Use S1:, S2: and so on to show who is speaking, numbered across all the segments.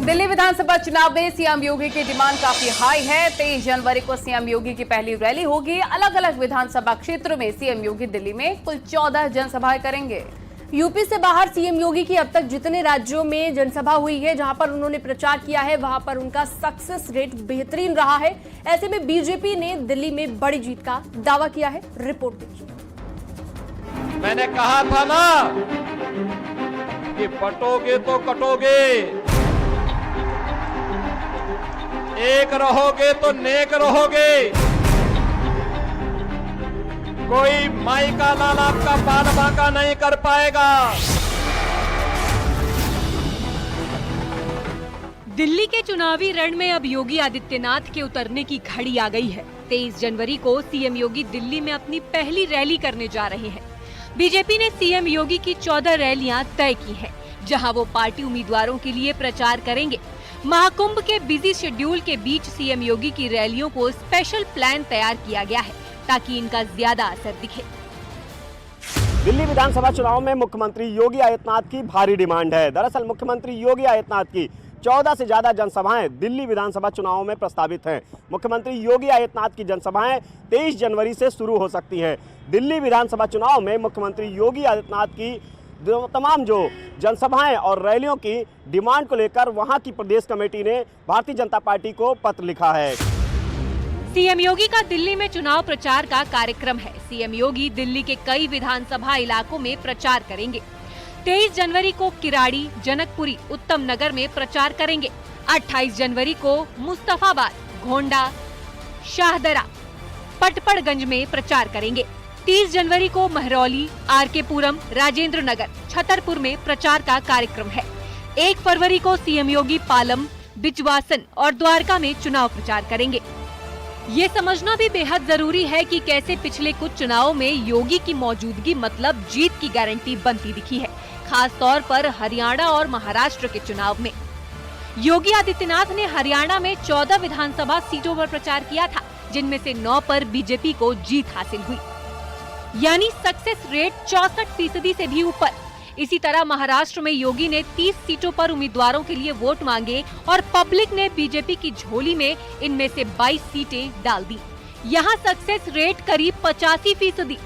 S1: दिल्ली विधानसभा चुनाव में सीएम योगी की डिमांड काफी हाई है। 23 जनवरी को सीएम योगी की पहली रैली होगी। अलग अलग विधानसभा क्षेत्रों में सीएम योगी दिल्ली में कुल 14 जनसभाएं करेंगे।
S2: यूपी से बाहर सीएम योगी की अब तक जितने राज्यों में जनसभा हुई है, जहां पर उन्होंने प्रचार किया है, वहां पर उनका सक्सेस रेट बेहतरीन रहा है। ऐसे में बीजेपी ने दिल्ली में बड़ी जीत का दावा किया है। रिपोर्ट देखिए।
S3: मैंने कहा था ना कि बटोगे तो कटोगे, एक रहोगे तो नेक रहोगे। कोई माई का लाल आपका बाल बांका नहीं कर पाएगा।
S4: दिल्ली के चुनावी रण में अब योगी आदित्यनाथ के उतरने की घड़ी आ गई है। 23 जनवरी को सीएम योगी दिल्ली में अपनी पहली रैली करने जा रहे हैं। बीजेपी ने सीएम योगी की 14 रैलियां तय की हैं, जहां वो पार्टी उम्मीदवारों के लिए प्रचार करेंगे। महाकुंभ के बिजी शेड्यूल के बीच सीएम योगी की रैलियों को स्पेशल प्लान तैयार किया गया है ताकि इनका ज्यादा असर दिखे।
S5: दिल्ली विधानसभा चुनाव में मुख्यमंत्री योगी आदित्यनाथ की भारी डिमांड है। दरअसल मुख्यमंत्री योगी आदित्यनाथ की 14 से ज्यादा जनसभाएं दिल्ली विधानसभा चुनाव में प्रस्तावित हैं। मुख्यमंत्री योगी आदित्यनाथ की जनसभाएं 23 जनवरी से शुरू हो सकती हैं। दिल्ली विधानसभा चुनाव में मुख्यमंत्री योगी आदित्यनाथ की तमाम जो जनसभाएं और रैलियों की डिमांड को लेकर वहां की प्रदेश कमेटी ने भारतीय जनता पार्टी को पत्र लिखा है।
S4: सीएम योगी का दिल्ली में चुनाव प्रचार का कार्यक्रम है। सीएम योगी दिल्ली के कई विधानसभा इलाकों में प्रचार करेंगे। 23 जनवरी को किराड़ी, जनकपुरी, उत्तम नगर में प्रचार करेंगे। 28 जनवरी को मुस्तफाबाद, घोंडा, शाहदरा, पटपड़गंज में प्रचार करेंगे। 30 जनवरी को महरौली, आरके पुरम, राजेंद्र नगर, छतरपुर में प्रचार का कार्यक्रम है। 1 फरवरी को सीएम योगी पालम, बिजवासन और द्वारका में चुनाव प्रचार करेंगे। ये समझना भी बेहद जरूरी है कि कैसे पिछले कुछ चुनावों में योगी की मौजूदगी मतलब जीत की गारंटी बनती दिखी है, खास तौर पर हरियाणा और महाराष्ट्र के चुनाव में। योगी आदित्यनाथ ने हरियाणा में 14 विधानसभा सीटों पर प्रचार किया था, जिनमें से 9 पर बीजेपी को जीत हासिल हुई, यानी सक्सेस रेट 64% से भी ऊपर। इसी तरह महाराष्ट्र में योगी ने 30 सीटों पर उम्मीदवारों के लिए वोट मांगे और पब्लिक ने बीजेपी की झोली में इनमें से 22 सीटें डाल दी। यहाँ सक्सेस रेट करीब 85%।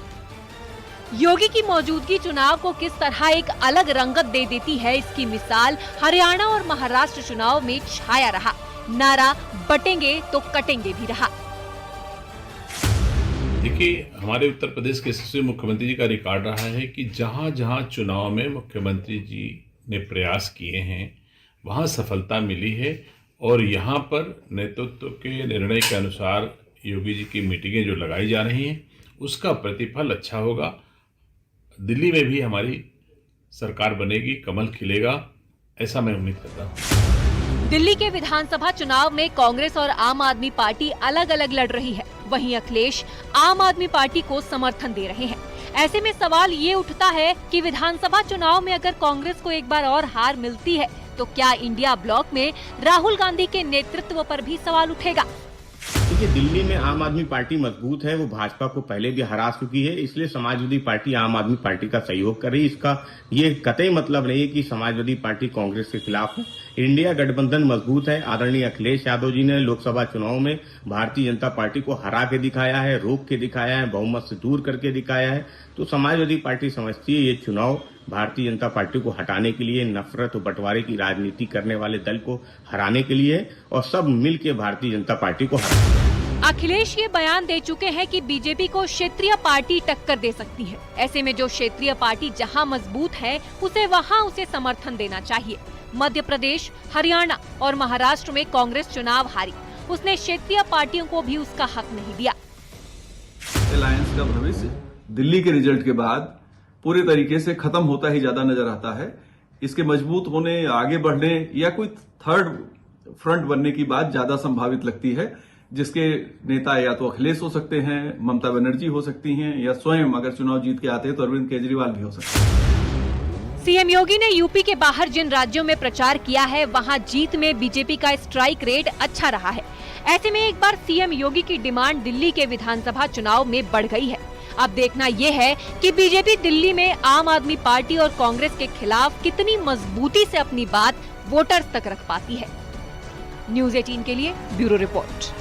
S4: योगी की मौजूदगी चुनाव को किस तरह एक अलग रंगत दे देती है, इसकी मिसाल हरियाणा और महाराष्ट्र चुनाव में छाया रहा। नारा बटेंगे तो कटेंगे भी रहा।
S6: देखिए, हमारे उत्तर प्रदेश के यशस्वी मुख्यमंत्री जी का रिकॉर्ड रहा है कि जहां जहां चुनाव में मुख्यमंत्री जी ने प्रयास किए हैं वहां सफलता मिली है और यहां पर नेतृत्व के निर्णय के अनुसार योगी जी की मीटिंगें जो लगाई जा रही हैं उसका प्रतिफल अच्छा होगा। दिल्ली में भी हमारी सरकार बनेगी, कमल खिलेगा, ऐसा मैं उम्मीद करता हूँ।
S4: दिल्ली के विधानसभा चुनाव में कांग्रेस और आम आदमी पार्टी अलग अलग लड़ रही है। वहीं अखिलेश आम आदमी पार्टी को समर्थन दे रहे हैं। ऐसे में सवाल ये उठता है कि विधानसभा चुनाव में अगर कांग्रेस को एक बार और हार मिलती है तो क्या इंडिया ब्लॉक में राहुल गांधी के नेतृत्व पर भी सवाल उठेगा?
S7: देखिए, दिल्ली में आम आदमी पार्टी मजबूत है, वो भाजपा को पहले भी हरा चुकी है, इसलिए समाजवादी पार्टी आम आदमी पार्टी का सहयोग कर रही है। इसका ये कतई मतलब नहीं है कि समाजवादी पार्टी कांग्रेस के खिलाफ है। इंडिया गठबंधन मजबूत है। आदरणीय अखिलेश यादव जी ने लोकसभा चुनाव में भारतीय जनता पार्टी को हरा के दिखाया है, रोक के दिखाया है, बहुमत से दूर करके दिखाया है। तो समाजवादी पार्टी समझती है ये चुनाव भारतीय जनता पार्टी को हटाने के लिए, नफरत और बंटवारे की राजनीति करने वाले दल को हराने के लिए, और सब मिलकर भारतीय जनता पार्टी को हराने।
S4: अखिलेश ये बयान दे चुके हैं कि बीजेपी को क्षेत्रीय पार्टी टक्कर दे सकती है। ऐसे में जो क्षेत्रीय पार्टी जहां मजबूत है उसे समर्थन देना चाहिए। मध्य प्रदेश, हरियाणा और महाराष्ट्र में कांग्रेस चुनाव हारी, उसने क्षेत्रीय पार्टियों को भी उसका हक नहीं दिया।
S8: अलायंस का भविष्य दिल्ली के रिजल्ट के बाद पूरे तरीके से खत्म होता ही ज्यादा नजर आता है। इसके मजबूत होने, आगे बढ़ने या कोई थर्ड फ्रंट बनने की बात ज्यादा संभावित लगती है, जिसके नेता या तो अखिलेश हो सकते हैं, ममता बनर्जी हो सकती हैं, या स्वयं अगर चुनाव जीत के आते हैं तो अरविंद केजरीवाल भी हो सकते हैं।
S4: सीएम योगी ने यूपी के बाहर जिन राज्यों में प्रचार किया है वहां जीत में बीजेपी का स्ट्राइक रेट अच्छा रहा है। ऐसे में एक बार सीएम योगी की डिमांड दिल्ली के विधानसभा चुनाव में बढ़ गई है। अब देखना ये है कि बीजेपी दिल्ली में आम आदमी पार्टी और कांग्रेस के खिलाफ कितनी मजबूती से अपनी बात वोटर्स तक रख पाती है। न्यूज़ 18 के लिए ब्यूरो रिपोर्ट।